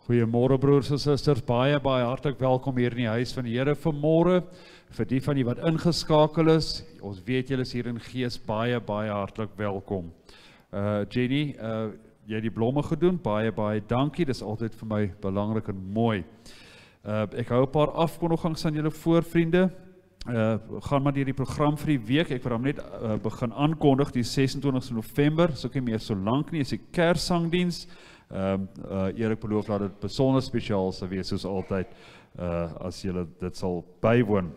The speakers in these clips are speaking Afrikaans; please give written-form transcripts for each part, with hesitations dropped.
Goeiemôre broers en susters, baie hartlik welkom hier in die huis van die Here vanmôre. Vir die van julle wat ingeskakel is, ons weet julle is hier in gees, baie hartlik welkom. Jenny, jy het die blomme gedoen, baie dankie, dis altyd vir my belangrik en mooi. Ek hou 'n paar afkondigings aan julle voor, vriende. Gaan maar deur die program vir die week. Ek wil hom net begin aankondig, die 26 November, is ook nie meer so lank nie, is die Kerssangdiens. Erik beloof dat dit besonder spesiaal sal wees, soos altyd, as julle dit sal bywoon.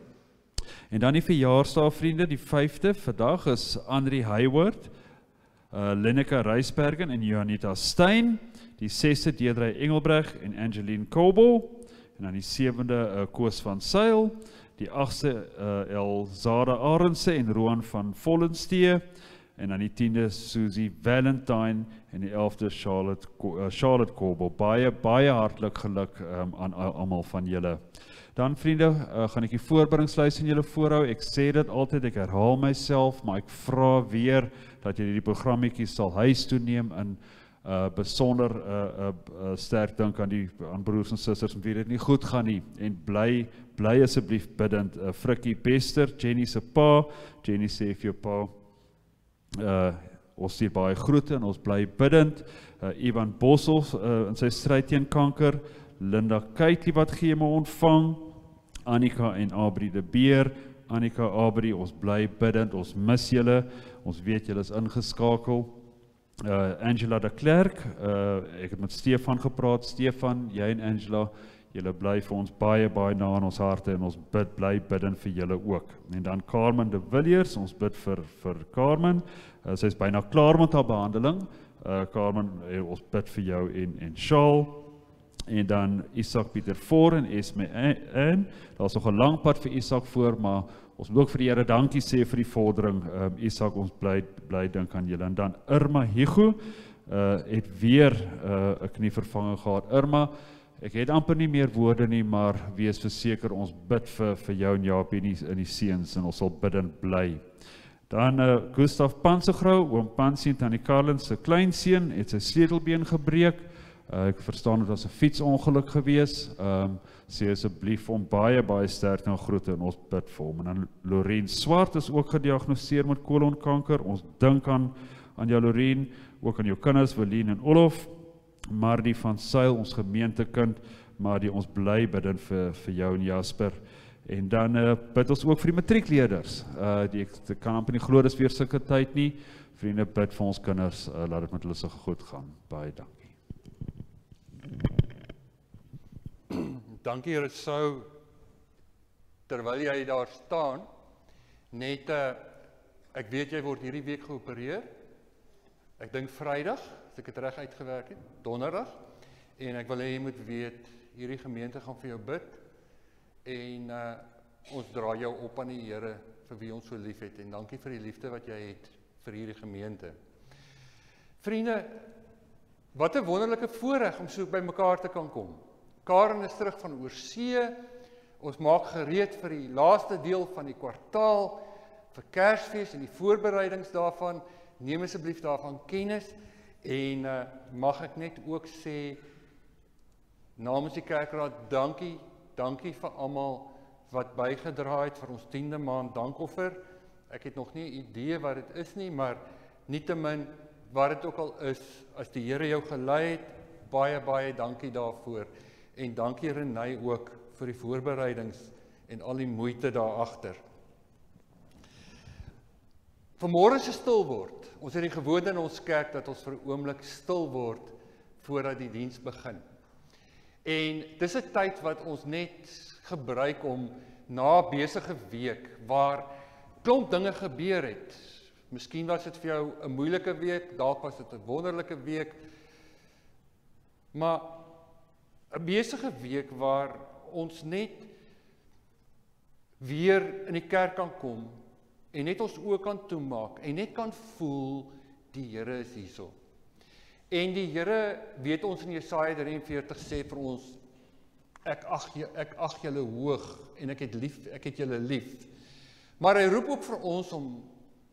En dan die verjaarsdag, vriende, die 5de, vandag is Andri Hayward, Lenneke Reisbergen en Johanita Stein, die 6de Deidre Engelbreg en Angeline Kobel, en dan die 7de Koos van Sail, die 8de Elzada Arendse en Roan van Vollenstee, en dan die 10de Susie Valentine en die 11de Charlotte Kobel. Baie hartlik geluk aan almal van julle. Dan vriende, gaan ek die voorbereidingslys in julle voorhou. Ek sê dit altyd, ek herhaal myself, maar ek vra weer dat julle die programmetjies sal huis toe neem en besonder sterk dink aan broers en susters wie dit nie goed gaan nie, en bly asseblief bidend. Frikkie Bester, Jenny se pa, Jenny sê vir jou pa, ons stuur baie groete en ons bly bidend. Ivan Bossels in sy stryd teen kanker, Linda Keitlie wat chemo ontvang, Annika en Abri de Beer, Annika, Abri, ons bly bidend, ons mis julle, ons weet julle is ingeskakel. Angela de Klerk, ek het met Stefan gepraat, Stefan, jy en Angela, julle bly vir ons baie na in ons harte en ons bly bidden vir julle ook. En dan Carmen de Villiers, ons bid vir Carmen, sy is byna klaar met haar behandeling. Carmen, ons bid vir jou en Charles. En dan Isak Pieter voor en Esme Ann, daar is nog 'n lang pad vir Isak voor, maar ons moet ook vir die Here dankie sê vir die vordering. Isak, ons bly dink aan julle. En dan Irma Higo, het weer 'n knievervanging gehad. Irma, ek het amper nie meer woorde nie, maar wees verseker, ons bid vir jou en Jaapie in die seuns, en ons sal bidend bly. Dan Gustav Pansegrou, oom Pansie en Tannie Carlin se kleinseun, het sy sleutelbeen gebreek. Ek verstaan dit was 'n fietsongeluk gewees. Sê asseblief om baie sterk en groete en ons bid vir hom. En dan Lorien Swart is ook gediagnoseer met kolonkanker. Ons dink aan jou Lorien, ook aan jou kinders Wilien en Olof. Mardi van Sail, ons gemeentekind, Mardi, ons bly bidden vir jou en Jasper. En dan bid ons ook vir die matriekleerders. Ek kan amper nie glo dis weer sulke tyd nie. Vriende, bid vir ons kinders, laat dit met hulle so goed gaan. Baie dankie. Dankie Rousseau, terwyl jy daar staan, net, ek weet jy word hierdie week geopereer, ek dink Vrydag, as ek het reg uitgewerk het, Donderdag, en ek wil hê jy moet weet, hierdie gemeente gaan vir jou bid, en ons dra jou op aan die Here vir wie ons so lief het, en dankie vir die liefde wat jy het vir hierdie gemeente. Vriende, wat 'n wonderlike voorreg om so by mekaar te kan kom. Karen is terug van oorsee, ons maak gereed vir die laaste deel van die kwartaal, vir Kersfees en die voorbereidings daarvan, neem asseblief daarvan kennis, en mag ek net ook sê, namens die kerkraad, dankie vir almal wat bygedra het vir ons 10de maand dankoffer. Ek het nog nie 'n idee wat dit is nie, maar nietemin, wat dit ook al is, as die Here jou gelei het, baie dankie daarvoor. En dankie Renay ook vir die voorbereidings en al die moeite daar agter. Vanmôre se stil word. Ons het die gewoonte in ons kerk dat ons vir 'n oomblik stil word voordat die diens begin. En dis 'n tyd wat ons net gebruik om na 'n besige week waar klomp dinge gebeur het. Miskien was dit vir jou 'n moeilike week, dalk was dit 'n wonderlike week. Maar 'n besige week waar ons net weer in die kerk kan kom en net ons oë kan toemaak en net kan voel die Here is hierso. En die Here, weet ons in Jesaja 43 sê vir ons, ek ag julle hoog en ek het julle lief. Maar hy roep ook vir ons om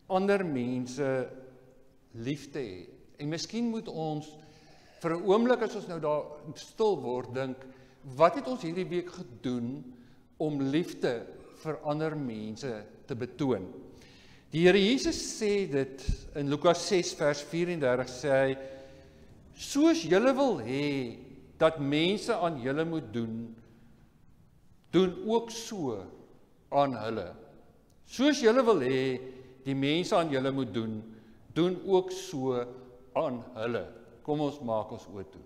ander mense lief te hê. En miskien moet ons vir 'n oomblik as ons nou daar stil word, dink, wat het ons hierdie week gedoen om liefde vir ander mense te betoon? Die Here Jesus sê dit in Lukas 6 vers 34, sê hy, soos julle wil hê dat mense aan julle moet doen, doen ook so aan hulle. Soos julle wil hê die mense aan julle moet doen, doen ook so aan hulle. Kom ons maak ons oë toe.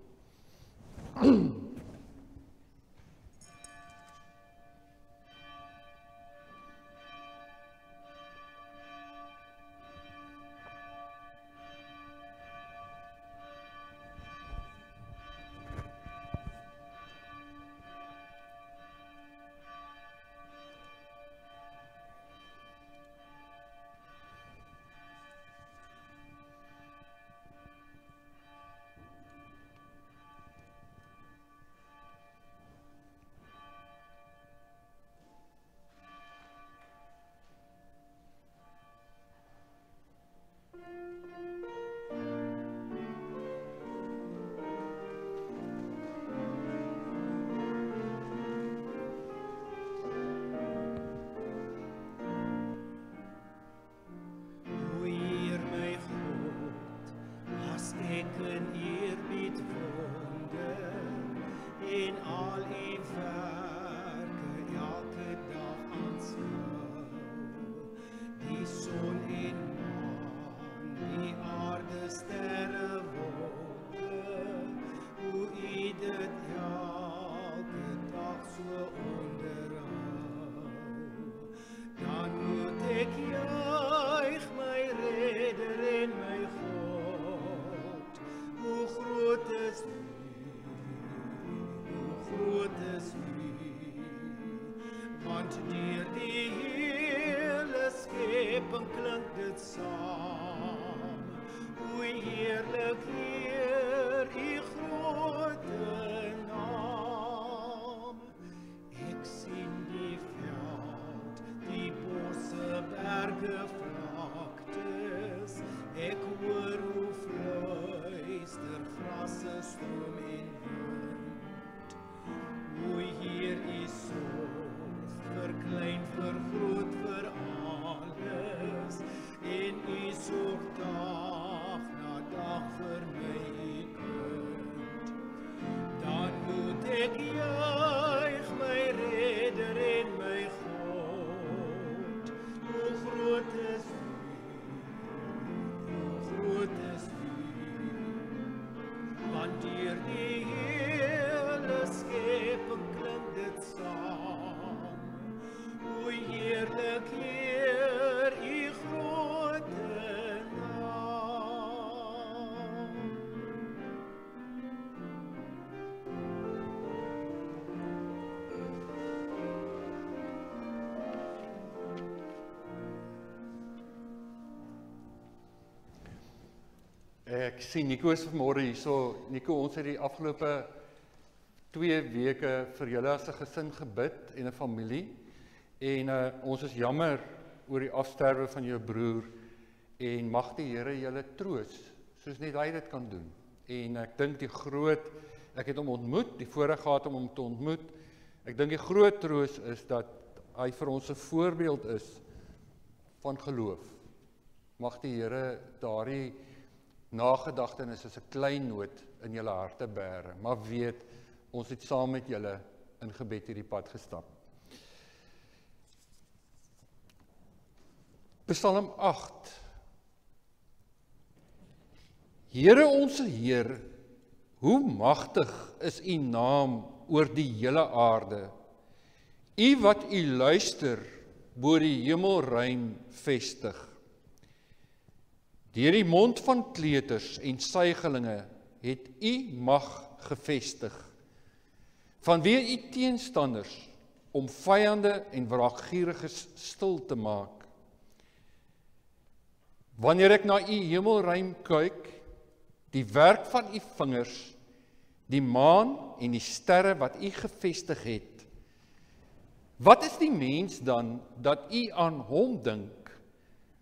Ek sien Nico is vanmôre hierso. Nico, ons het die afgelope 2 weke vir julle as 'n gesin gebid en 'n familie. En ons is jammer oor die afsterwe van jou broer en mag die Here julle troos, soos net hy dit kan doen. En ek dink ek het hom ontmoet, die voorreg gehad om hom te ontmoet. Ek dink die groot troos is dat hy vir ons 'n voorbeeld is van geloof. Mag die Here daardie nagedagtenis is 'n klein noot in julle harte bære, maar weet, ons het saam met julle in gebed hierdie pad gestap. Psalm 8. Here onse Heer, hoe magtig is u naam oor die hele aarde. U wat u luister bo die hemelruim vestig. Deur die mond van kleuters en suigelinge het u mag gevestig. Vanweë u teenstanders om vyande en wraakgieriges stil te maak. Wanneer ek na u hemelruim kyk, die werk van u vingers, die maan en die sterre wat u gevestig het. Wat is die mens dan dat u aan hom dink,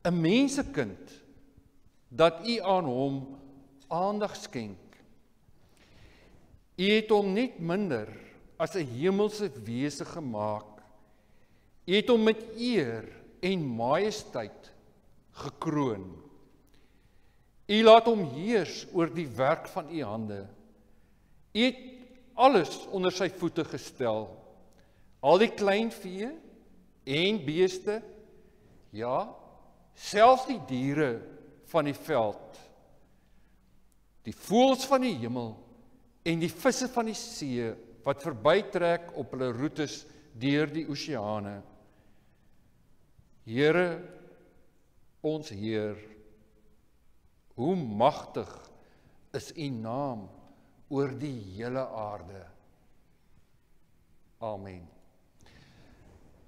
'n mensekind, dat u aan hom aandag skenk? U het hom niet minder as 'n hemelse wese gemaak. U het hom met eer en majesteit gekroon. U laat hom heers oor die werk van u hande. U het alles onder sy voete gestel. Al die kleinvee en beeste, ja, selfs die diere van die veld, die voëls van die hemel en die visse van die see wat verbytrek op hulle roetes deur die oseane. Here, ons Heer, hoe magtig is u naam oor die hele aarde. Amen.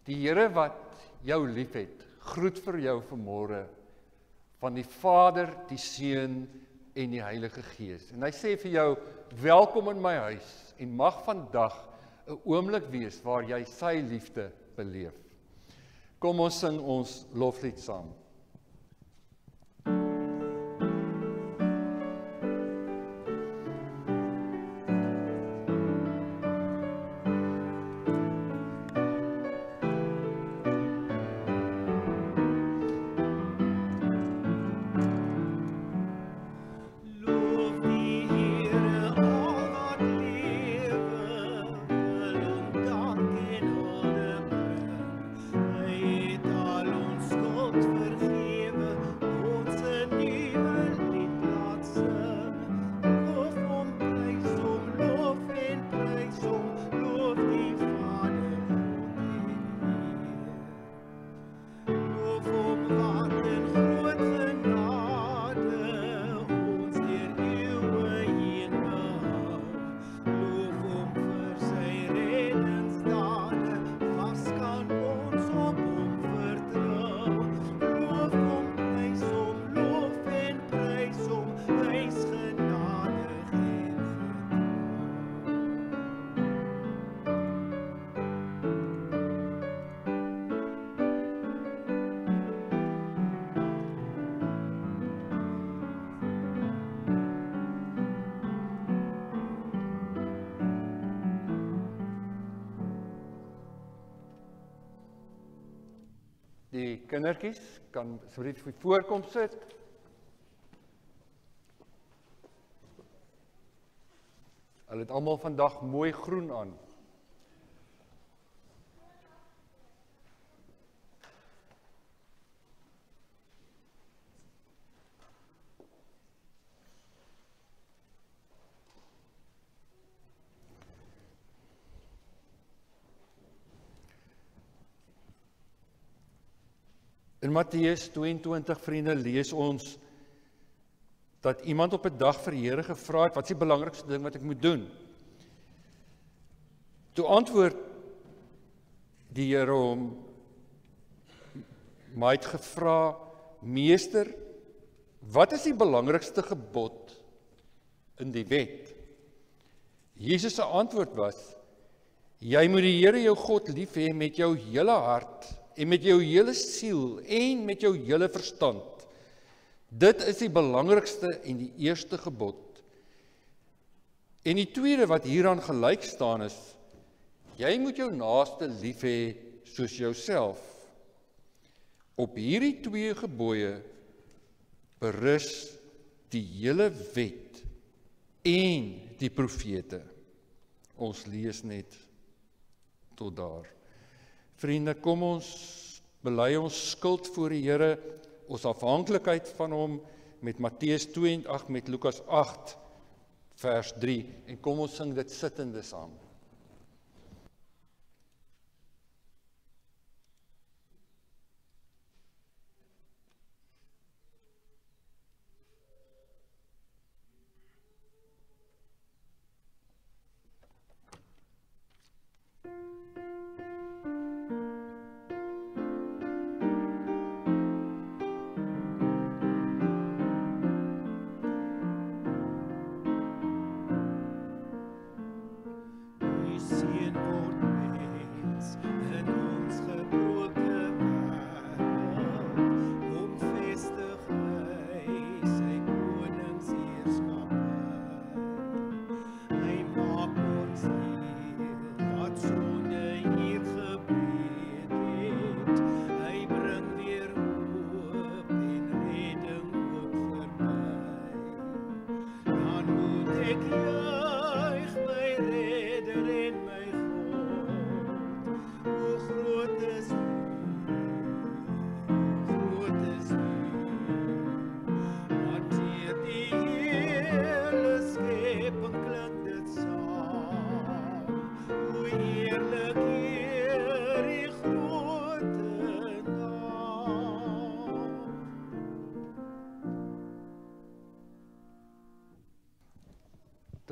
Die Here wat jou liefhet, groet vir jou vanmôre van die Vader, die Seun en die Heilige Gees. En hy sê vir jou, welkom in my huis en mag vandag 'n oomblik wees waar jy sy liefde beleef. Kom ons sing ons loflied saam. Die kindertjies kan asseblief voorkom sit. Hulle het almal vandag mooi groen aan. In Matteus 22, vriende, lees ons dat iemand op 'n dag vir die Here gevra het, wat is die belangrikste ding wat ek moet doen? Toe antwoord die Here hom, maar hy het gevra, meester, wat is die belangrikste gebod in die wet? Jesus se antwoord was, jy moet die Here jou God lief hê met jou hele hart, en met jou hele siel, en met jou hele verstand. Dit is die belangrikste en die eerste gebod. En die tweede wat hieraan gelyk staan is, jy moet jou naaste lief hê soos jouself. Op hierdie twee gebooie berus die hele wet en die profete. Ons lees net tot daar. Vriende, kom ons bely ons skuld voor die Here, ons afhanklikheid van hom met Matteus 2:8 met Lukas 8 vers 3 en kom ons sing dit sittende saam.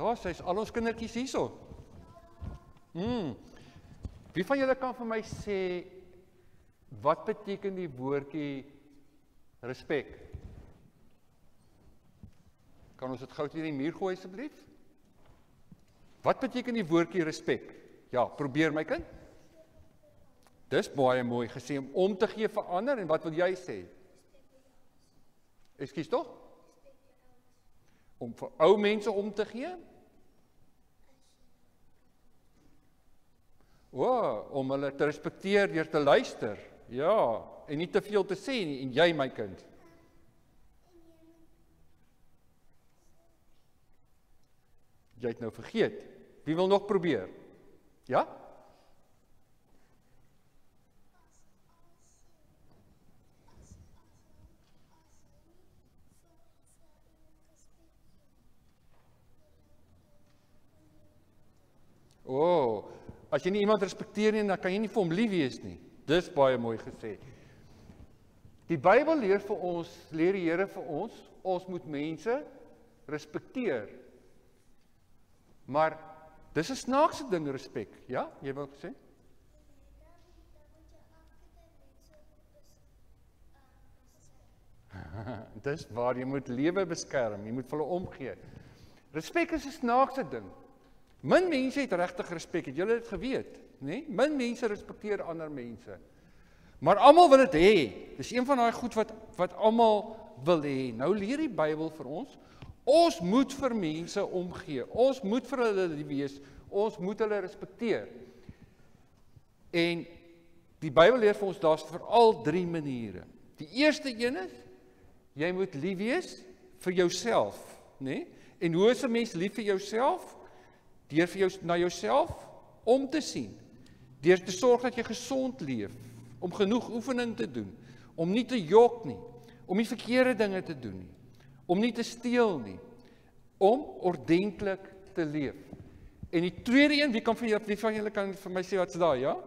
Ja, sy is al ons kindertjies hierso. Wie van julle kan vir my sê, wat beteken die woordjie respek? Kan ons dit gou teen die muur gooi asseblief? Wat beteken die woordjie respek? Ja, probeer my kind. Dis baie mooi gesê om te gee vir ander en wat wil jy sê? Ekskuus tog? Om vir ou mense om te gee? Om hulle te respekteer deur te luister. Ja, en nie te veel te sê nie, en jy my kind. Jy het nou vergeet. Wie wil nog probeer? Ja? As jy nie iemand respekteer nie, dan kan jy nie vir hom lief wees nie. Dis baie mooi gesê. Die Bybel leer die Here vir ons moet mense respekteer. Maar dis 'n snaakse ding, respek. Ja, jy wou gesê? Dis waar jy moet lewe beskerm, jy moet vir hulle omgee. Respek is 'n snaakse ding. Min mense het regtig respek, het julle dit geweet, nê? Min mense respekteer ander mense. Maar almal wil dit hê. Dis een van daai goed wat almal wil hê. Nou leer die Bybel vir ons moet vir mense omgee. Ons moet vir hulle lief wees. Ons moet hulle respekteer. En die Bybel leer vir ons daar's veral 3 maniere. Die eerste een is jy moet lief wees vir jouself, nê? En hoe is 'n mens lief vir jouself? Deur vir jou na jouself om te sien. Deur te sorg dat jy gesond leef, om genoeg oefening te doen, om nie te jok nie, om nie verkeerde dinge te doen nie, om nie te steel nie, om ordentlik te leef. En die tweede een, wie van julle kan vir my sê wat's daai, ja?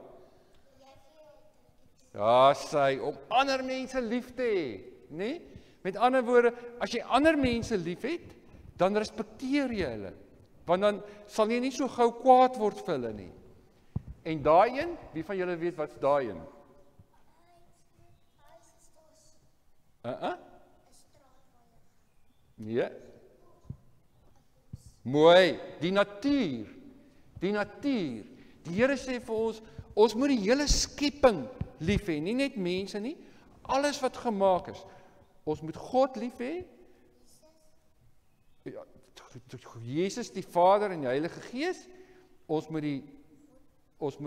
Ja, sy om ander mense lief te hê, nê? Met ander woorde, as jy ander mense liefhet, dan respekteer jy hulle. Want dan sal jy nie so gou kwaad word vir hulle nie. En daai een, wie van julle weet wat's daai een? Nee. Mooi, die natuur. Die natuur. Die Here sê vir ons moet die hele skepping lief hê, nie net mense nie, alles wat gemaak is. Ons moet God lief hê. Ja, Jesus die Vader en die Heilige Gees. Ons moet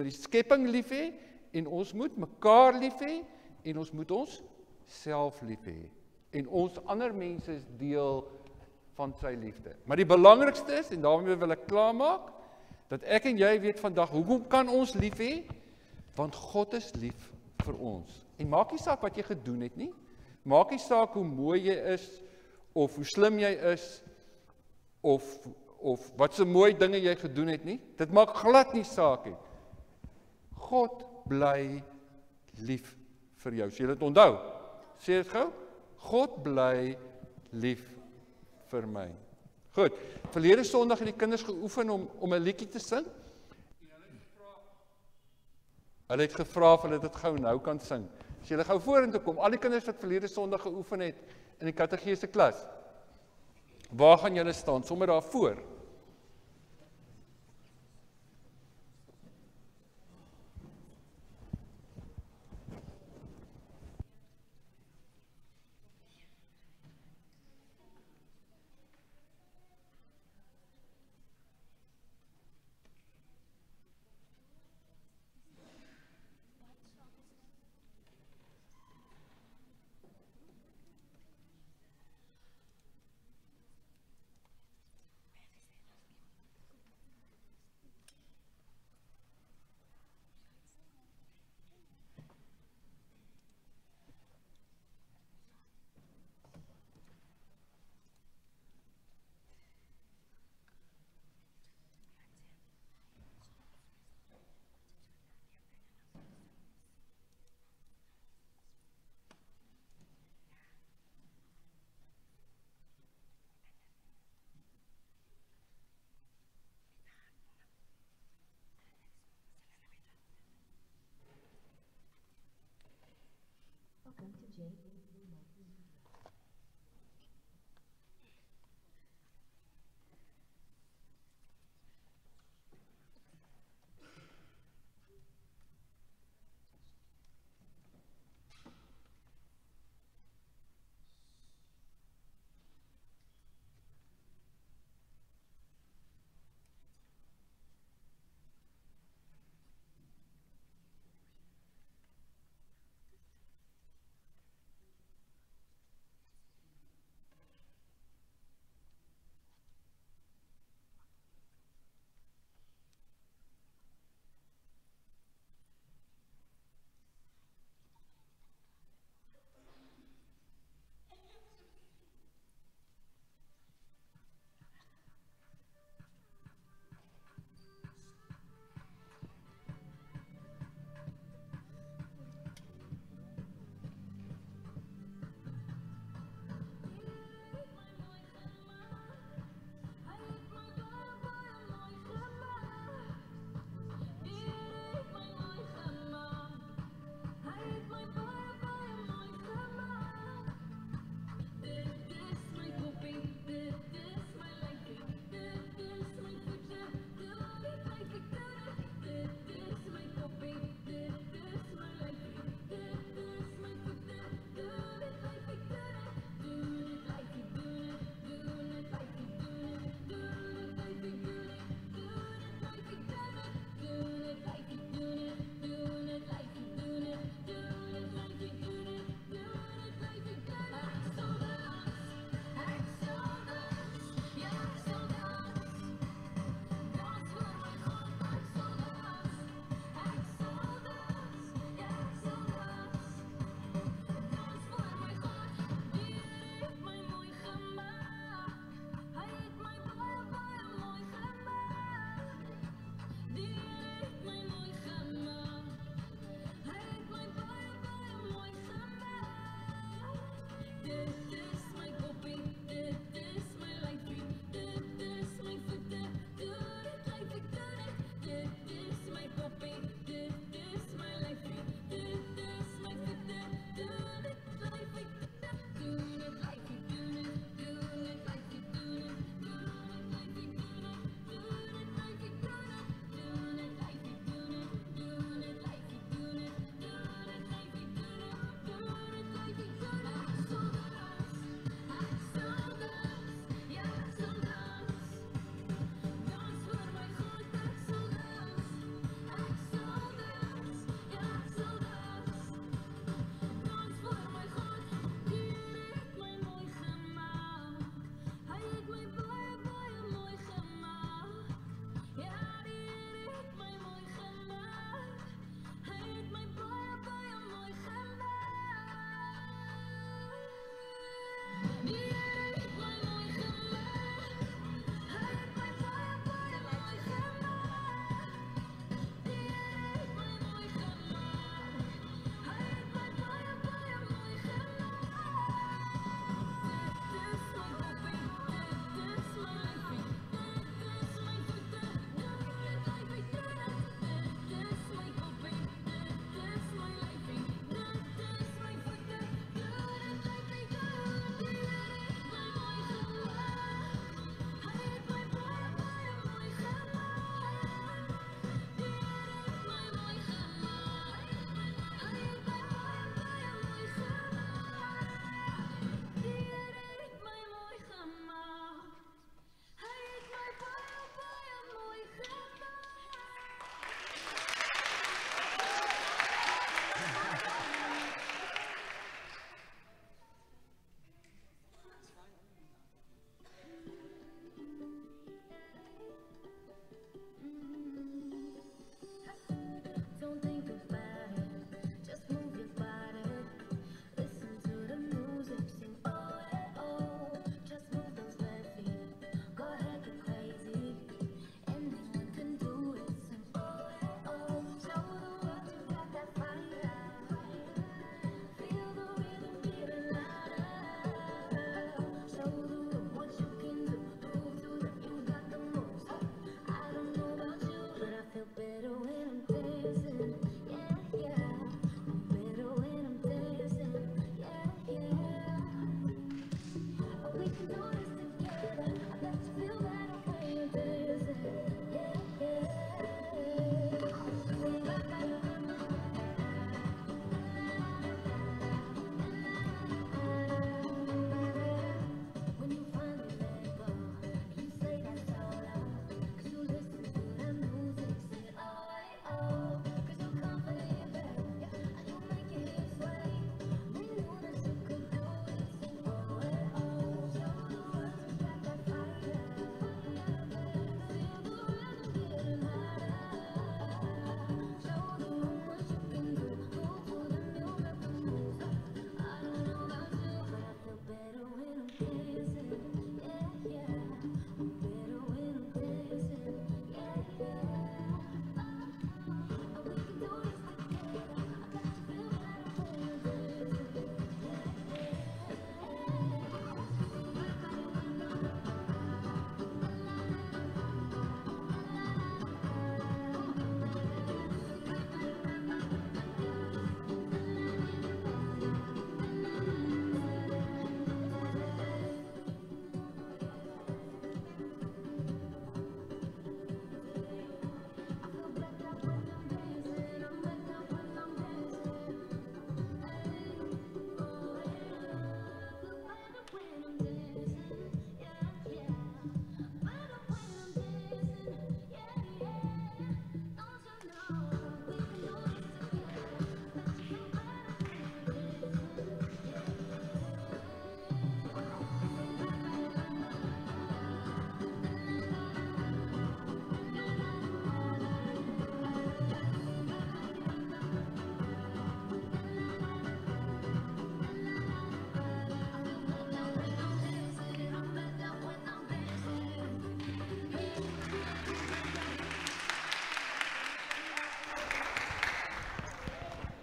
die skepping lief hê en ons moet mekaar lief hê en ons moet ons self lief hê. En ons ander mense is deel van sy liefde. Maar die belangrikste is, en daarmee wil ek klaarmaak, dat ek en jy weet vandag, hoekom kan ons lief hê? Want God is lief vir ons. En maak nie saak wat jy gedoen het nie. Maak nie saak hoe mooi jy is, of hoe slim jy is, of wat so mooi dinge jy gedoen het nie. Dit maak glad nie saak nie. God bly lief vir jou. Sê dit onthou. Sê dit gou. God bly lief vir my. Goed. Verlede Sondag het die kinders geoefen om 'n liedjie te sing. Hulle het gevra of hulle dit gou nou kan sing. As julle gou vorentoe kom, al die kinders wat verlede Sondag geoefen het in die kategese klas. Waar gaan julle staan? Sommer daar voor.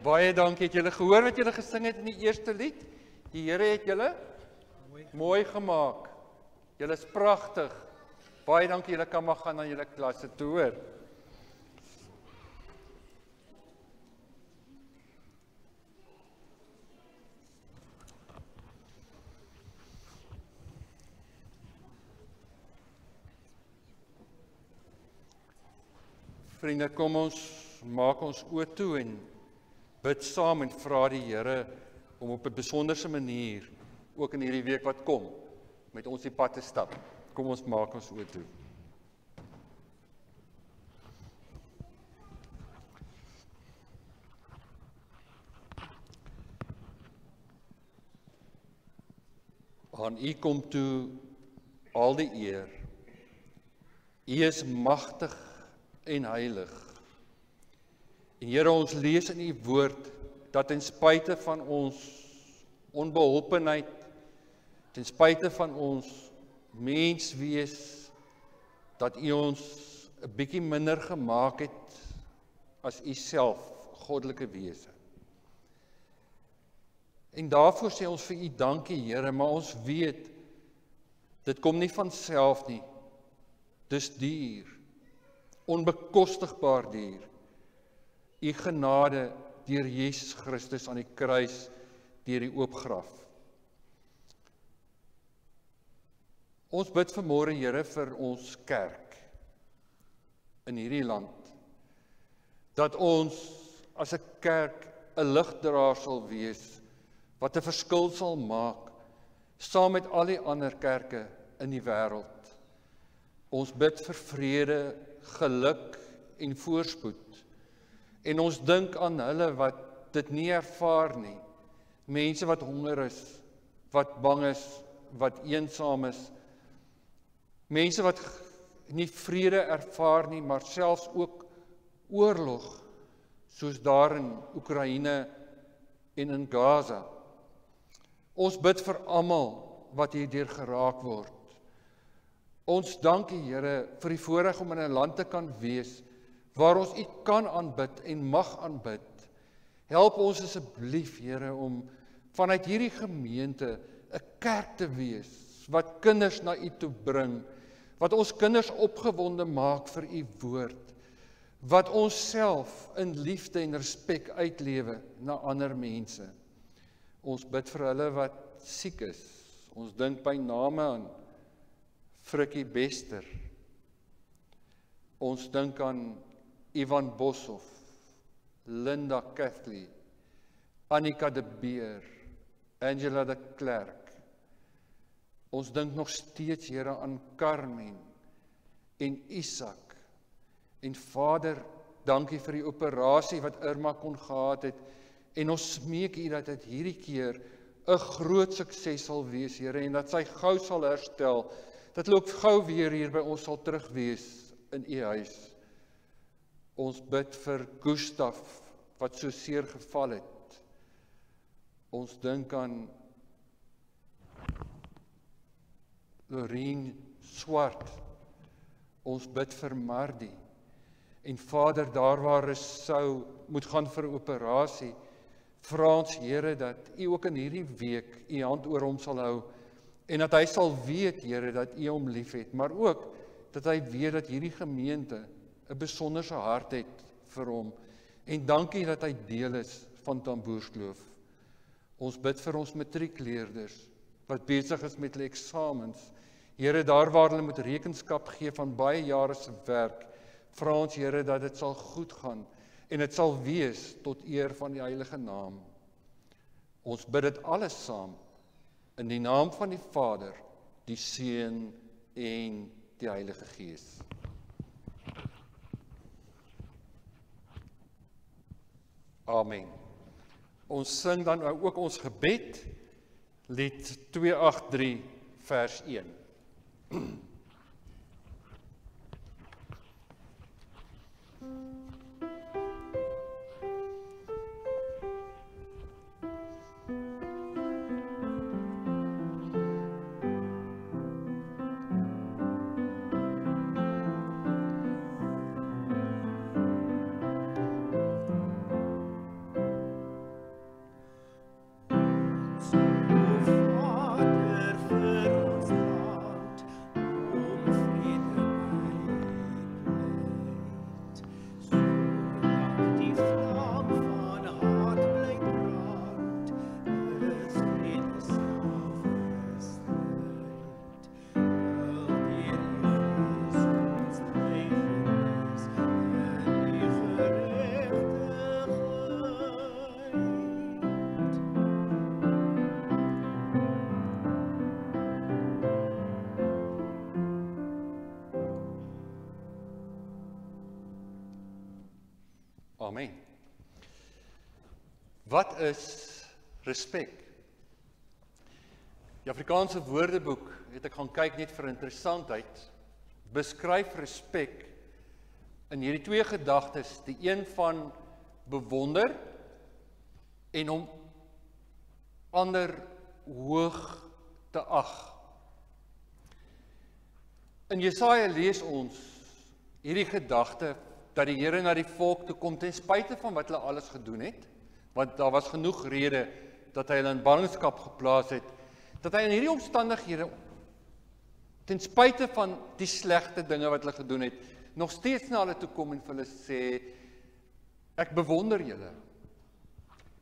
Baie dankie, het julle gehoor wat julle gesing het in die eerste lied? Die Here het julle mooi gemaak. Julle is pragtig. Baie dankie, julle kan maar gaan na julle klasse toe, hoor. Vriende, kom ons maak ons oë toe en bid saam en vra die Here om op 'n besonderse manier ook in hierdie week wat kom met ons die pad te stap. Kom ons maak ons oë toe. Aan U kom toe al die eer. U is magtig en heilig. En Here, ons lees in U woord dat ten spyte van ons onbeholpenheid, ten spyte van ons menswees, dat U ons 'n bietjie minder gemaak het as U self, goddelike wese. En daarvoor sê ons vir U dankie, Here, maar ons weet dit kom nie van self nie. Dis duur, onbekostigbaar duur. U genade deur Jesus Christus aan die kruis, deur die oopgraf. Ons bid vanmôre, Here, vir ons kerk in hierdie land, dat ons as 'n kerk 'n ligdraer sal wees, wat 'n verskil sal maak, saam met al die ander kerke in die wêreld. Ons bid vir vrede, geluk en voorspoed. En ons dink aan hulle wat dit nie ervaar nie. Mense wat honger is, wat bang is, wat eensaam is. Mense wat nie vrede ervaar nie, maar selfs ook oorlog, soos daar in Oekraïne en in Gaza. Ons bid vir almal wat hierdeur geraak word. Ons dank U, Here, vir die voorreg om in 'n land te kan wees, waar ons U kan aanbid en mag aanbid. Help ons asseblief, Here, om vanuit hierdie gemeente 'n kerk te wees, wat kinders na U toe bring, wat ons kinders opgewonde maak vir U woord, wat ons self in liefde en respek uitlewe na ander mense. Ons bid vir hulle wat siek is. Ons dink by name aan Frikkie Bester. Ons dink aan Ivan Boshoff, Linda Kathleen, Annika de Beer, Angela de Klerk. Ons dink nog steeds, Here, aan Carmen en Isak. En Vader, dankie vir die operasie wat Irma kon gehad het. En ons smeek U dat dit hierdie keer 'n groot sukses sal wees, Here, en dat sy gou sal herstel, dat hulle ook gou weer hier by ons sal terug wees in U huis. Ons bid vir Gustaf, wat so seer geval het. Ons dink aan Lorien Swart. Ons bid vir Mardi. En Vader, daar waar sou moet gaan vir 'n operasie, vra ons, Here, dat U ook in hierdie week U hand oor hom sal hou, en dat hy sal weet, Here, dat U hom liefhet, maar ook dat hy weet dat hierdie gemeente 'n besonderse hart het vir hom. En dankie dat hy deel is van Tamboerskloof. Ons bid vir ons matriekleerders wat besig is met hulle eksamens. Here, daar waar hulle moet rekenskap gee van baie jare se werk, vra ons, Here, dat dit sal goed gaan en dit sal wees tot eer van die heilige naam. Ons bid dit alles saam in die naam van die Vader, die Seun en die Heilige Gees. Amen. Ons sing dan ook ons gebed, lied 283 vers 1. Amen. Wat is respek? Die Afrikaanse Woordeboek, het ek gaan kyk net vir interessantheid, beskryf respek in hierdie twee gedagtes, die een van bewonder en om ander hoog te ag. In Jesaja lees ons hierdie gedagte dat die Here na die volk toe kom ten spyte van wat hulle alles gedoen het, want daar was genoeg rede dat hy hulle in ballingskap geplaas het, dat hy in hierdie omstandighede ten spyte van die slegte dinge wat hulle gedoen het, nog steeds na hulle toe kom en vir hulle sê, ek bewonder julle,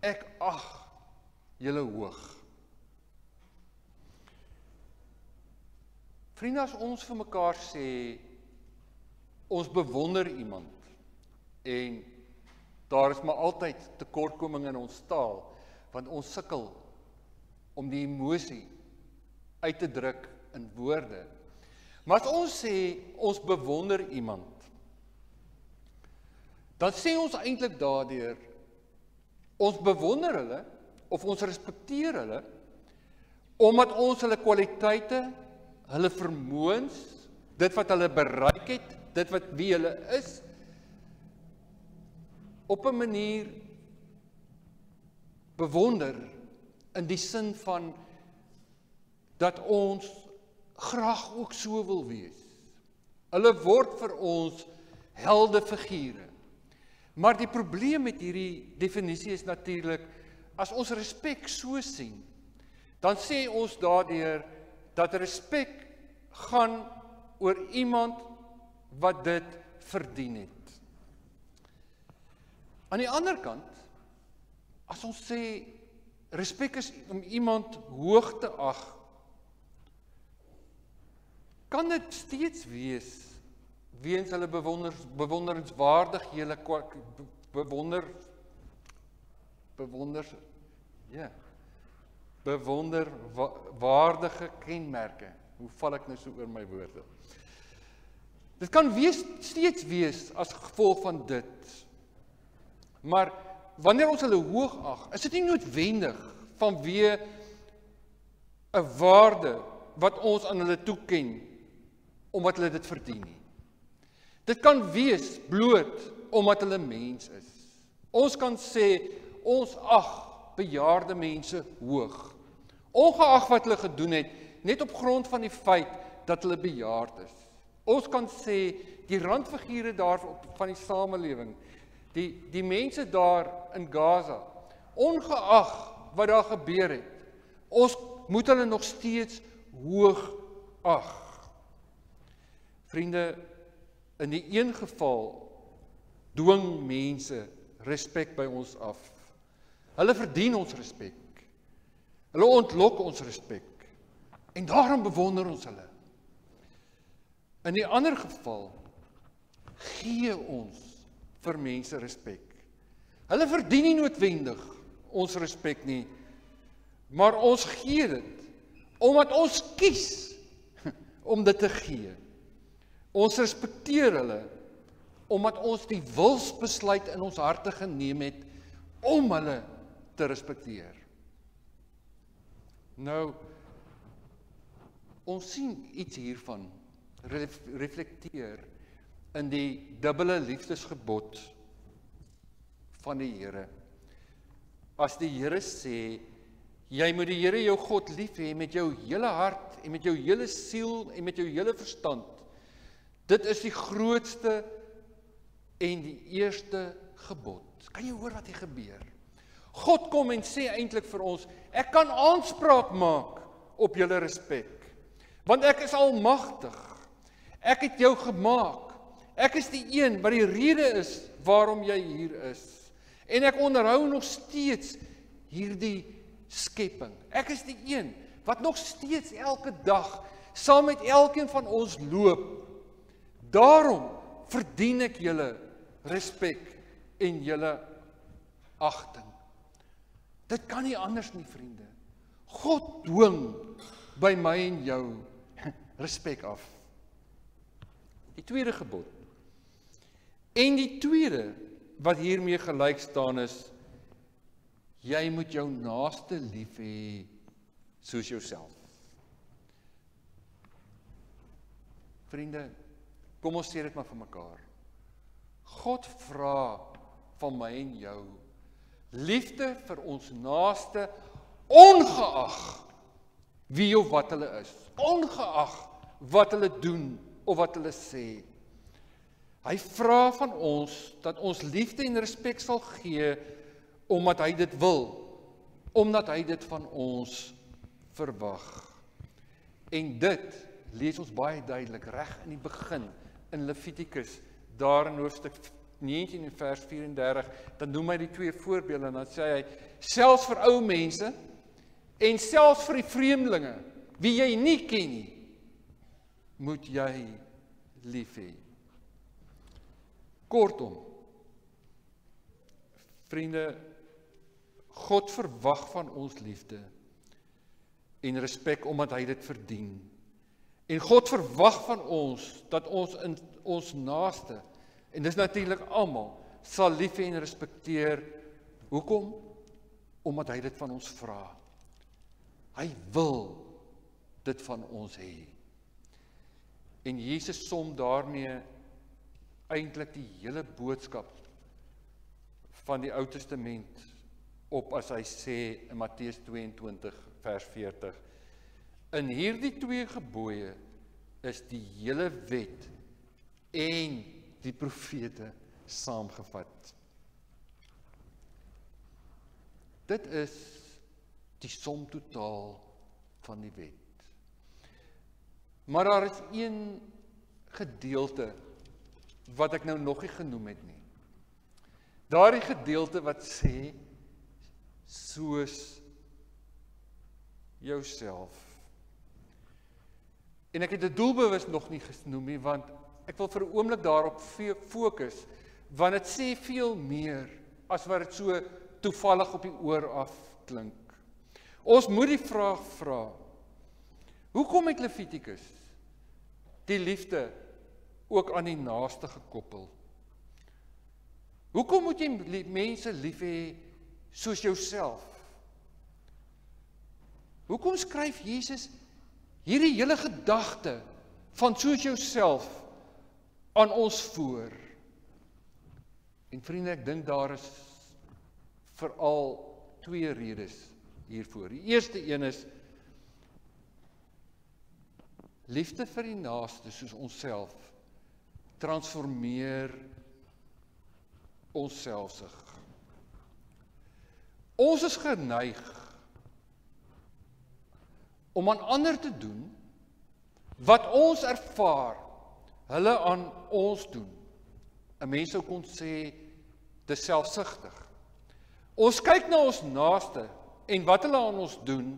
ek ag julle hoog. Vriende, as ons vir mekaar sê, ons bewonder iemand, en daar is maar altyd tekortkoming in ons taal, want ons sukkel om die emosie uit te druk in woorde. Maar as ons sê, ons bewonder iemand, dan sê ons eintlik daardeur, ons bewonder hulle, of ons respekteer hulle, omdat ons hulle kwaliteite, hulle vermoëns, dit wat hulle bereik het, dit wat wie hulle is, op 'n manier bewonder, in die sin van, dat ons graag ook so wil wees. Hulle word vir ons heldefigure. Maar die probleem met hierdie definisie is natuurlik, as ons respek so sien, dan sê ons daardeur, dat respek gaan oor iemand wat dit verdien het. Aan die ander kant, as ons sê, respek is om iemand hoog te ag, kan dit steeds wees, weens hulle bewonderenswaardighede, bewonderwaardige kenmerke. Hoe val ek nou so oor my woorde? Dit kan steeds wees as gevolg van dit. Maar wanneer ons hulle hoog ag, is dit nie noodwendig vanweë 'n waarde wat ons aan hulle toeken, omdat hulle dit verdien nie. Dit kan wees bloot omdat hulle mens is. Ons kan sê, ons ag bejaarde mense hoog, ongeag wat hulle gedoen het, net op grond van die feit dat hulle bejaard is. Ons kan sê, die randfigure daar van die samelewing, die mense daar in Gaza, ongeag wat daar gebeur het, ons moet hulle nog steeds hoog ag. Vriende, in die een geval dwing mense respek by ons af. Hulle verdien ons respek. Hulle ontlok ons respek. En daarom bewonder ons hulle. In die ander geval gee ons vir mense respek. Hulle verdien nie noodwendig ons respek nie, maar ons gee dit, omdat ons kies om dit te gee. Ons respekteer hulle, omdat ons die wilsbesluit in ons harte geneem het, om hulle te respekteer. Nou, ons sien iets hiervan, reflekteer, in die dubbele liefdesgebod van die Here. As die Here sê, jy moet die Here jou God lief hê met jou hele hart, en met jou hele siel, en met jou hele verstand. Dit is die grootste en die eerste gebod. Kan jy hoor wat hier gebeur? God kom en sê eintlik vir ons, ek kan aanspraak maak op julle respek, want ek is almagtig. Ek het jou gemaak. Ek is die een wat die rede is waarom jy hier is. En ek onderhou nog steeds hierdie skepping. Ek is die een wat nog steeds elke dag saam met elkeen van ons loop. Daarom verdien ek julle respek en julle agting. Dit kan nie anders nie, vriende. God dwing by my en jou respek af. Die tweede gebod. En die tweede wat hiermee gelyk staan is, jy moet jou naaste lief hê soos jouself. Vriende, kom ons sê dit maar vir mekaar. God vra van my en jou liefde vir ons naaste, ongeag wie of wat hulle is, ongeag wat hulle doen of wat hulle sê. Hy vra van ons dat ons liefde en respek sal gee omdat hy dit wil, omdat hy dit van ons verwag. En dit lees ons baie duidelik reg in die begin in Levitikus, daar in hoofstuk 19 en vers 34, dan noem hy die twee voorbeelde en dan sê hy, selfs vir ou mense en selfs vir die vreemdelinge, wie jy nie ken nie, moet jy lief hê. Kortom, vriende, God verwag van ons liefde en respek omdat hy dit verdien. En God verwag van ons dat ons in ons naaste, en dis natuurlik almal, sal lief hê en respekteer. Hoekom? Omdat hy dit van ons vra. Hy wil dit van ons hê. En Jesus som daarmee eintlik die hele boodskap van die Ou Testament op as hy sê in Matteus 22 vers 40. In hierdie twee gebooie is die hele wet en die profete saamgevat. Dit is die som totaal van die wet. Maar daar is een gedeelte wat ek nou nog nie genoem het nie. Daardie gedeelte wat sê, soos jouself. En ek het dit doelbewus nog nie genoem nie, want ek wil vir 'n oomblik daarop fokus, want dit sê veel meer as wat dit so toevallig op die oor af klink. Ons moet die vraag vra, hoekom het Levitikus die liefde ook aan die naaste gekoppel? Hoekom moet jy mense lief hê soos jouself? Hoekom skryf Jesus hierdie hele gedagte van soos jouself aan ons voor? En vriende, ek dink daar is veral twee redes hiervoor. Die eerste een is liefde vir die naaste soos onsself transformeer ons selfsug. Ons is geneig om aan ander te doen wat ons ervaar hulle aan ons doen. 'n Mens sou kon sê dis selfsugtig. Ons kyk na ons naaste en wat hulle aan ons doen,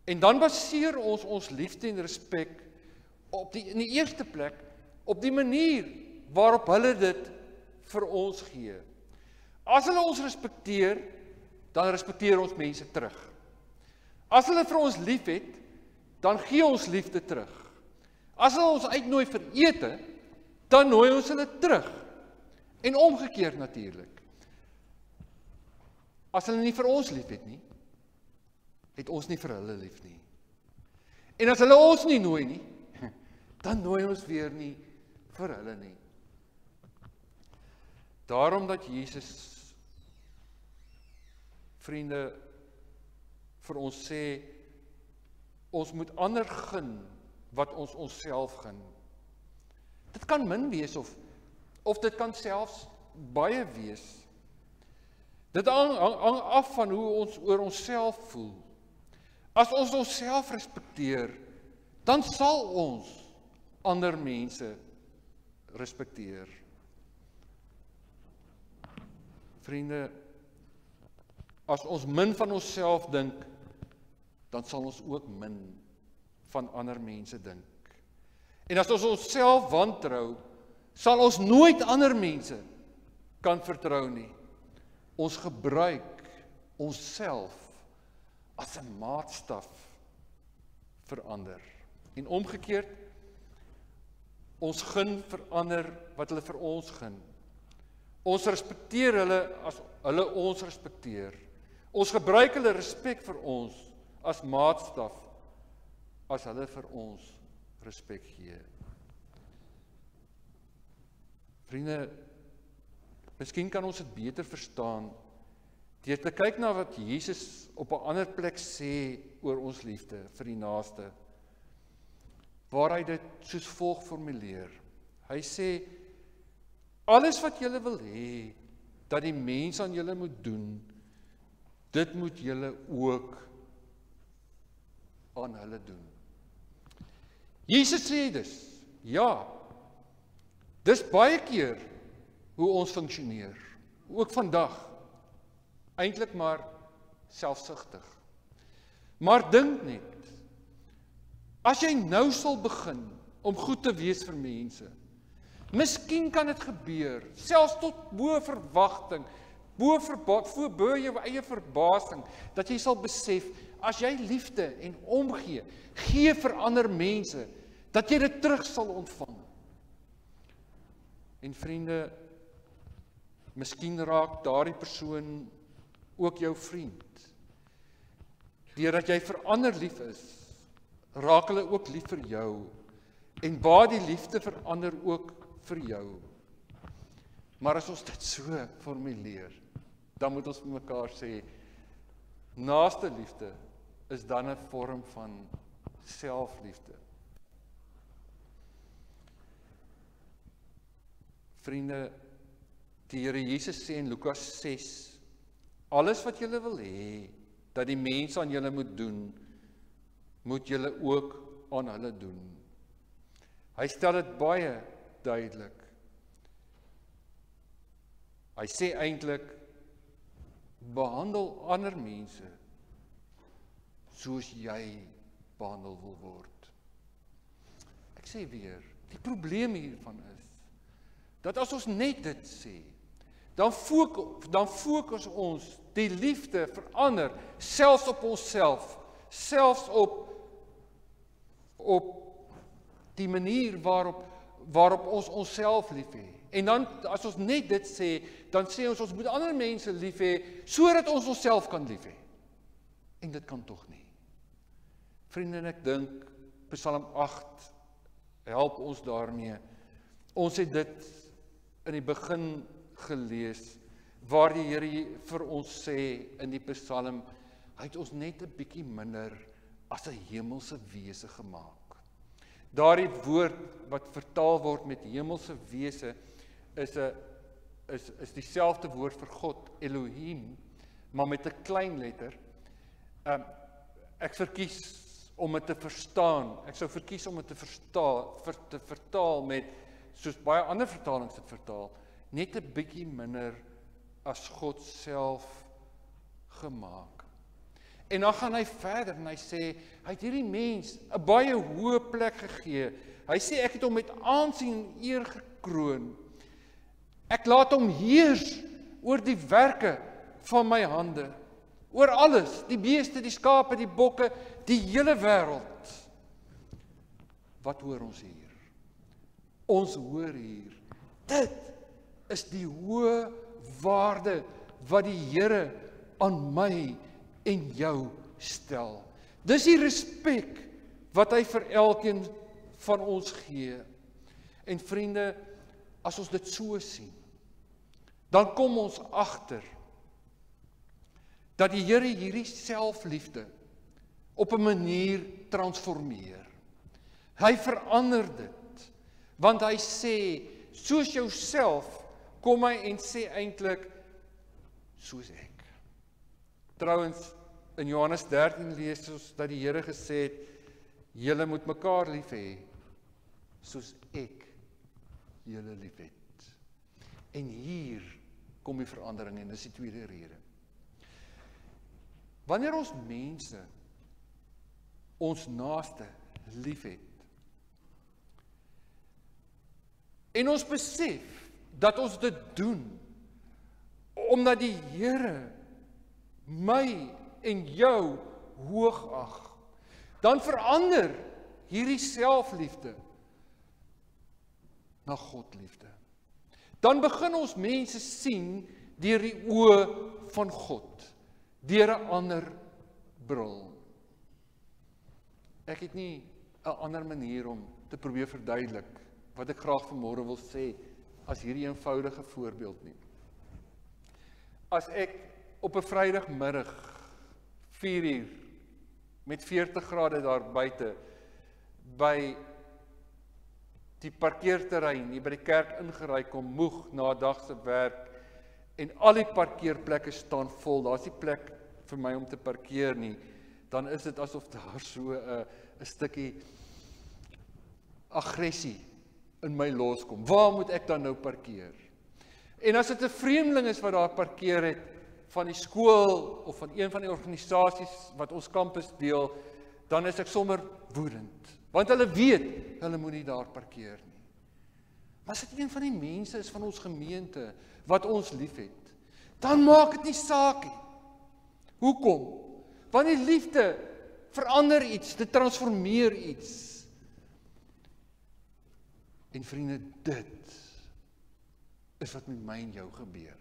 en dan baseer ons ons liefde en respek op in die eerste plek op die manier waarop hulle dit vir ons gee. As hulle ons respekteer, dan respekteer ons mense terug. As hulle vir ons lief het, dan gee ons liefde terug. As hulle ons uitnooi vir ete, dan nooi ons hulle terug. En omgekeerd natuurlik. As hulle nie vir ons lief het nie, het ons nie vir hulle lief nie. En as hulle ons nie nooi nie, dan nooi ons weer nie vir hulle nie. Daarom dat Jesus, vriende, vir ons sê, ons moet ander gun wat ons onsself gun. Dit kan min wees of dit kan selfs baie wees. Dit hang af van hoe ons oor onsself voel. As ons onsself respekteer, dan sal ons ander mense respekteer. Vriende, as ons min van onsself dink, dan sal ons ook min van ander mense dink. En as ons onsself wantrou, sal ons nooit ander mense kan vertrou nie. Ons gebruik onsself as 'n maatstaf vir ander. En omgekeerd, ons gun vir ander wat hulle vir ons gun. Ons respekteer hulle as hulle ons respekteer. Ons gebruik hulle respek vir ons as maatstaf as hulle vir ons respek gee. Vriende, miskien kan ons dit beter verstaan deur te kyk na wat Jesus op 'n ander plek sê oor ons liefde vir die naaste, waar hy dit soos volg formuleer. Hy sê, alles wat julle wil hê, dat die mens aan julle moet doen, dit moet julle ook aan hulle doen. Jesus sê dus, ja, dis baie keer hoe ons funksioneer, ook vandag, eintlik maar selfsugtig. Maar dink net, as jy nou sal begin om goed te wees vir mense, miskien kan dit gebeur, selfs tot bo verwagting, bo jou eie verbasing, dat jy sal besef, as jy liefde en omgee, gee vir ander mense, dat jy dit terug sal ontvang. En vriende, miskien raak daardie persoon ook jou vriend. Deurdat jy vir ander lief is, raak hulle ook lief vir jou, en baat die liefde vir ander ook vir jou. Maar as ons dit so formuleer, dan moet ons vir mekaar sê, naaste liefde is dan 'n vorm van selfliefde. Vriende, die Here Jesus sê in Lukas 6, alles wat julle wil hê, dat die mense aan julle moet doen, moet julle ook aan hulle doen. Hy stel dit baie duidelik. Hy sê eintlik, behandel ander mense soos jy behandel wil word. Ek sê weer, die probleem hiervan is, dat as ons net dit sê, dan fokus ons die liefde vir ander, selfs op onsself, selfs op die manier waarop ons onsself lief hê. En dan, as ons net dit sê, dan sê ons moet ander mense lief hê, sodat ons onsself kan lief hê. En dit kan tog nie. Vriende, en ek dink, Psalm 8 help ons daarmee. Ons het dit in die begin gelees, waar die Here vir ons sê in die Psalm, hy het ons net 'n bietjie minder as 'n hemelse wese gemaak. Daardie woord wat vertaal word met hemelse wese is dieselfde woord vir God, Elohim, maar met 'n klein letter. Ek verkies om dit te verstaan. Ek sou verkies om dit te vertaal met, soos baie ander vertalings dit vertaal, net 'n bietjie minder as God self gemaak. En dan gaan hy verder en hy sê, hy het hierdie mens 'n baie hoë plek gegee. Hy sê, ek het hom met aansien en eer gekroon. Ek laat hom heers oor die werke van my hande. Oor alles, die beeste, die skape, die bokke, die hele wêreld. Wat hoor ons hier? Ons hoor hier, dit is die hoë waarde wat die Here aan my en jou stel. Dis die respek wat hy vir elkeen van ons gee. En vriende, as ons dit so sien, dan kom ons agter dat die Here hierdie selfliefde op 'n manier transformeer. Hy verander dit, want hy sê, soos jouself, kom hy en sê eintlik, soos ek. Trouwens, in Johannes 13 lees ons dat die Here gesê het, julle moet mekaar lief hê, soos ek julle lief het. En hier kom die verandering en dis die tweede rede. Wanneer ons mense, ons naaste lief het, en ons besef dat ons dit doen, omdat die Here my en jou hoogag, dan verander hierdie selfliefde na Godliefde. dan begin ons mense sien deur die oë van God, deur 'n ander bril. Ek het nie 'n ander manier om te probeer verduidelik wat ek graag vanmôre wil sê as hierdie eenvoudige voorbeeld nie. As ek op 'n Vrydagmiddag 4:00 met 40 grade daar buite by die parkeerterrein hier by die kerk ingery kom, moeg na 'n dag se werk en al die parkeerplekke staan vol, daar's nie plek vir my om te parkeer nie, dan is dit asof daar so 'n stukkie aggressie in my loskom. Waar moet ek dan nou parkeer? En as dit 'n vreemdeling is wat daar parkeer het, van die skool of van een van die organisasies wat ons kampus deel, dan is ek sommer woedend. Want hulle weet, hulle moet nie daar parkeer nie. Maar as dit een van die mense is van ons gemeente, wat ons lief het, dan maak dit nie saak nie. Hoekom? Want die liefde verander iets, dit transformeer iets. En vriende, dit is wat met my en jou gebeur.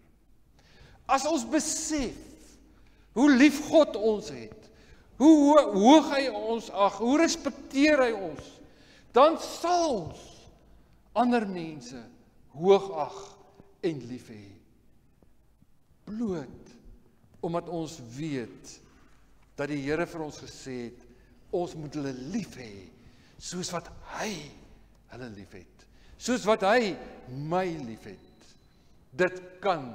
As ons besef hoe lief God ons het, hoe hoog hy ons ag, hoe respekteer hy ons, dan sal ons ander mense hoog ag en lief hê. Bloot omdat ons weet dat die Here vir ons gesê het, ons moet hulle lief hê, soos wat hy hulle lief het, soos wat hy my lief het. Dit kan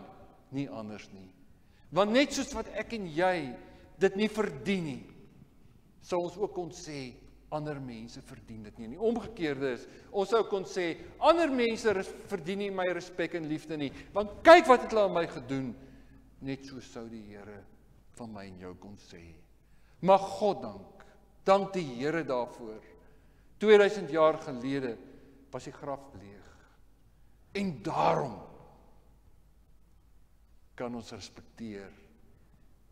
nie anders nie. Want net soos wat ek en jy dit nie verdien nie, sou ons ook kon sê, ander mense verdien dit nie. En die omgekeerde is, ons sou kon sê, ander mense verdien nie my respek en liefde nie, want kyk wat het hulle aan my gedoen. Net so sou die Here van my en jou kon sê. Maar God dank die Here daarvoor. 2000 jaar gelede was die graf leeg. En daarom kan ons respekteer.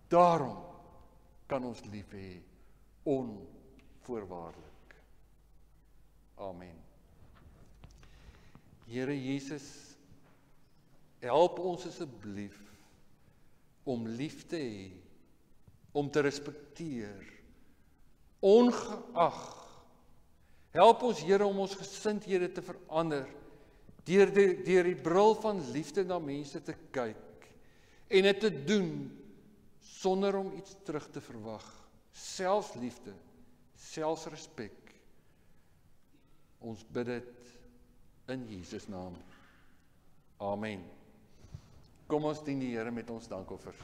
Daarom kan ons lief hê, onvoorwaardelik. Amen. Here Jesus, help ons asseblief om lief te hê, om te respekteer, ongeag. Help ons, Here, om ons gesindhede te verander, deur die bril van liefde na mense te kyk, en dit te doen, sonder om iets terug te verwag. Selfs liefde, selfs respek. Ons bid dit in Jesus naam. Amen. Kom ons dien die Here met ons dankoffer.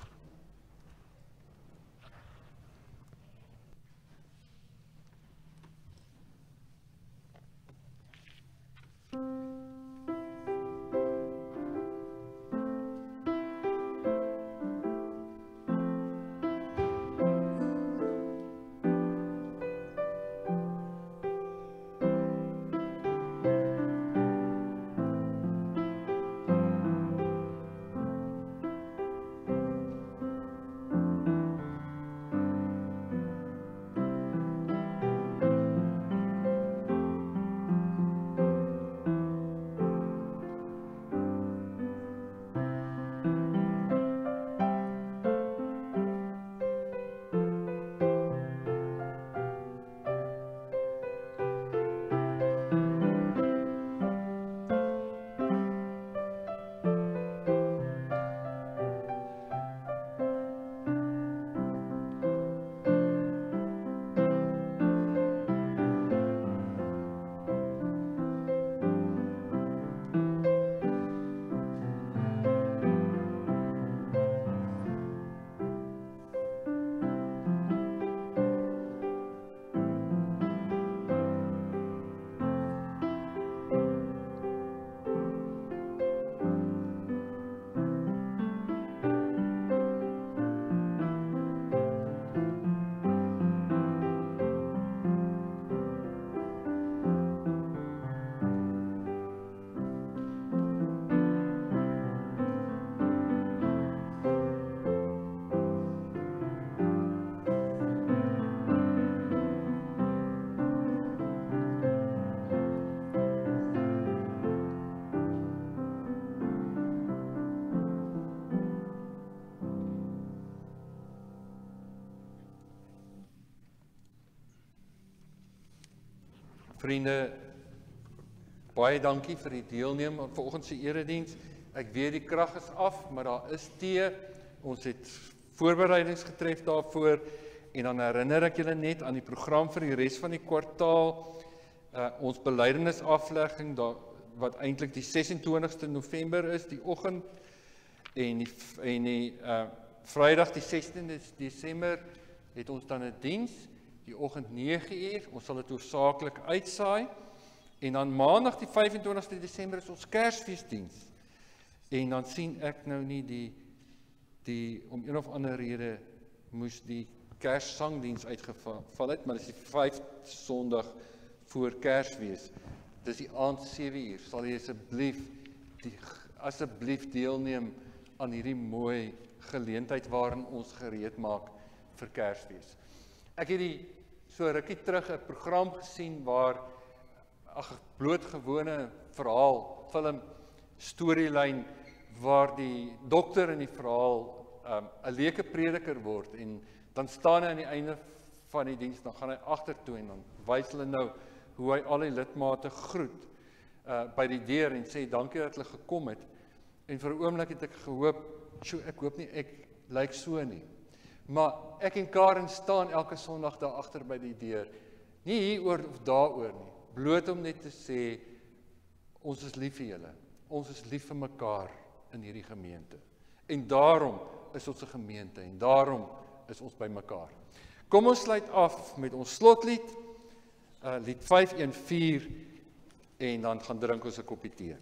Vriende, baie dankie vir die deelneem aan vanoggend se erediens. Ek weet die krag is af, maar daar is tee. Ons het voorbereidings getref daarvoor en dan herinner ek julle net aan die program vir die res van die kwartaal. Ons belydenisaflegging wat eintlik die 26ste November is, die oggend en die Vrydag die 16de Desember het ons dan 'n diens, die oggend 9:00. Ons sal dit hoofsaaklik uitsaai. En dan Maandag die 25ste Desember is ons Kersfeesdiens. En dan sien ek nou nie die om een of ander rede moes die Kerssangdiens uitgeval het, maar dit is die 5de Sondag voor Kersfees. Dis die aand 7:00. Sal jy asseblief deelneem aan hierdie mooi geleentheid waarin ons gereed maak vir Kersfees. Ek het so rukkie terug 'n program gesien waar blootgewone verhaal, film, storielyn waar die dokter in die verhaal 'n leuke prediker word en dan staan hy aan die einde van die diens, dan gaan hy agtertoe en dan wys hulle nou hoe hy al die lidmate groet by die deur en sê dankie dat hulle gekom het. En vir 'n oomblik het ek gehoop, ek hoop nie ek lyk so nie. Maar ek en Karen staan elke Sondag daar agter by die deur. Nie hieroor of daaroor nie. Bloot om net te sê, ons is lief vir julle. Ons is lief vir mekaar in hierdie gemeente. En daarom is ons 'n gemeente en daarom is ons by mekaar. Kom ons sluit af met ons slotlied, lied 514 en dan gaan drink ons 'n koppie tee.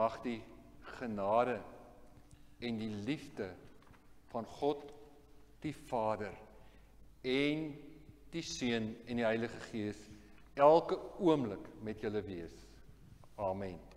Mag die genade en die liefde van God, die Vader en die Seun en die Heilige Gees elke oomblik met julle wees. Amen.